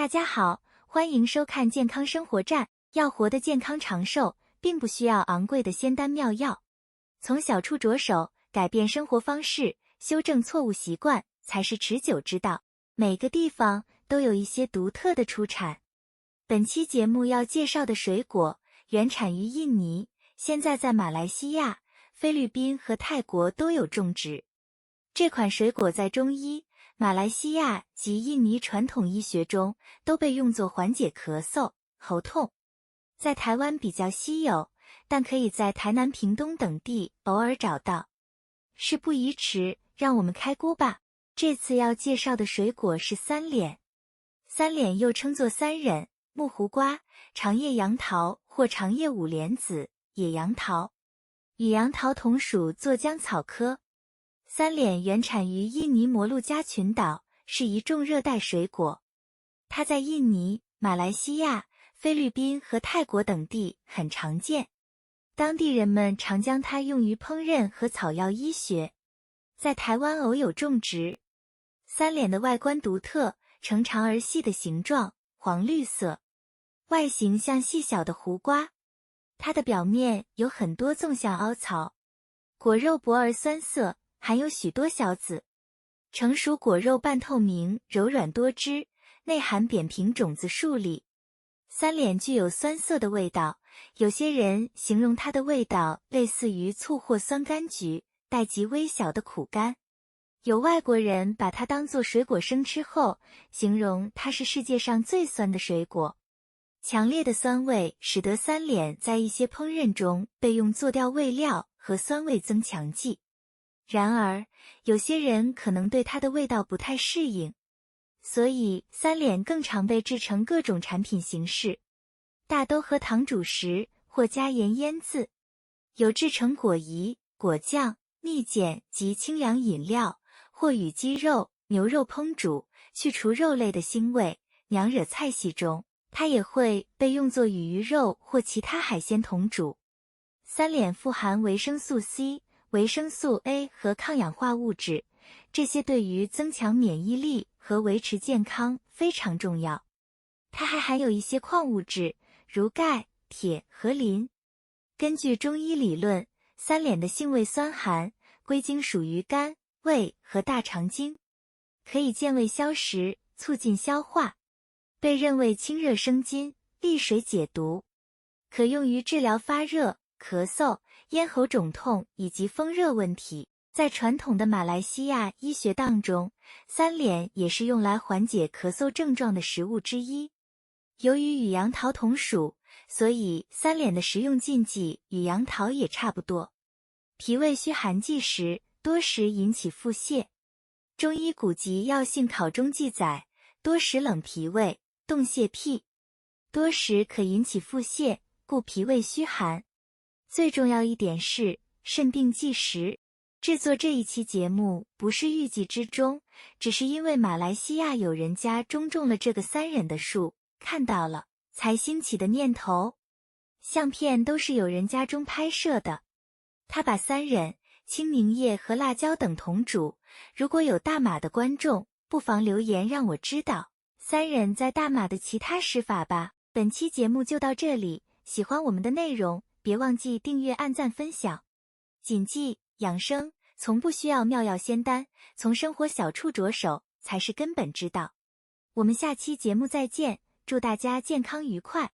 大家好，欢迎收看健康生活站。要活得健康长寿，并不需要昂贵的仙丹妙药，从小处着手，改变生活方式，修正错误习惯，才是持久之道。每个地方都有一些独特的出产。本期节目要介绍的水果，原产于印尼，现在在马来西亚、菲律宾和泰国都有种植。这款水果在中医、马来西亚及印尼传统医学中都被用作缓解咳嗽、喉痛。在台湾比较稀有，但可以在台南、屏东等地偶尔找到。事不宜迟，让我们开锅吧。这次要介绍的水果是三脸。三脸又称作三忍、木胡瓜、长叶杨桃或长叶五莲子、野杨桃，与杨桃同属作浆草科。三脸原产于印尼摩鹿加群岛，是一种热带水果。它在印尼、马来西亚、菲律宾和泰国等地很常见，当地人们常将它用于烹饪和草药医学。在台湾偶有种植。三脸的外观独特，呈长而细的形状，黄绿色，外形像细小的胡瓜。它的表面有很多纵向凹槽，果肉薄而酸涩，含有许多小籽。成熟果肉半透明，柔软多汁，内含扁平种子数粒。三脸具有酸涩的味道，有些人形容它的味道类似于醋或酸柑橘，带极微小的苦柑。有外国人把它当作水果生吃后，形容它是世界上最酸的水果。强烈的酸味使得三脸在一些烹饪中被用作调味料和酸味增强剂。然而，有些人可能对它的味道不太适应，所以三脸更常被制成各种产品形式，大都和糖煮食或加盐腌渍，有制成果饴、果酱、蜜饯及清凉饮料，或与鸡肉、牛肉烹煮，去除肉类的腥味。娘惹菜系中，它也会被用作与鱼肉或其他海鲜同煮。三脸富含维生素 C、维生素 A 和抗氧化物质，这些对于增强免疫力和维持健康非常重要。它还含有一些矿物质，如钙、铁和磷。根据中医理论，三脸的性味酸寒，归经属于肝、胃和大肠经，可以健胃消食，促进消化，被认为清热生津、利水解毒，可用于治疗发热、咳嗽、咽喉肿痛以及风热问题。在传统的马来西亚医学当中，三脸也是用来缓解咳嗽症状的食物之一。由于与杨桃同属，所以三脸的食用禁忌与杨桃也差不多。脾胃虚寒忌食，多食引起腹泻。中医古籍药性考中记载，多食冷脾胃，动泻癖，多食可引起腹泻，故脾胃虚寒。最重要一点是，肾病忌食。制作这一期节目不是预计之中，只是因为马来西亚有人家中种了这个三忍的树，看到了，才兴起的念头。相片都是有人家中拍摄的。他把三忍、青柠叶和辣椒等同煮，如果有大马的观众，不妨留言让我知道三忍在大马的其他施法吧。本期节目就到这里，喜欢我们的内容，别忘记订阅、按赞、分享。谨记，养生从不需要妙药仙丹，从生活小处着手才是根本之道。我们下期节目再见，祝大家健康愉快。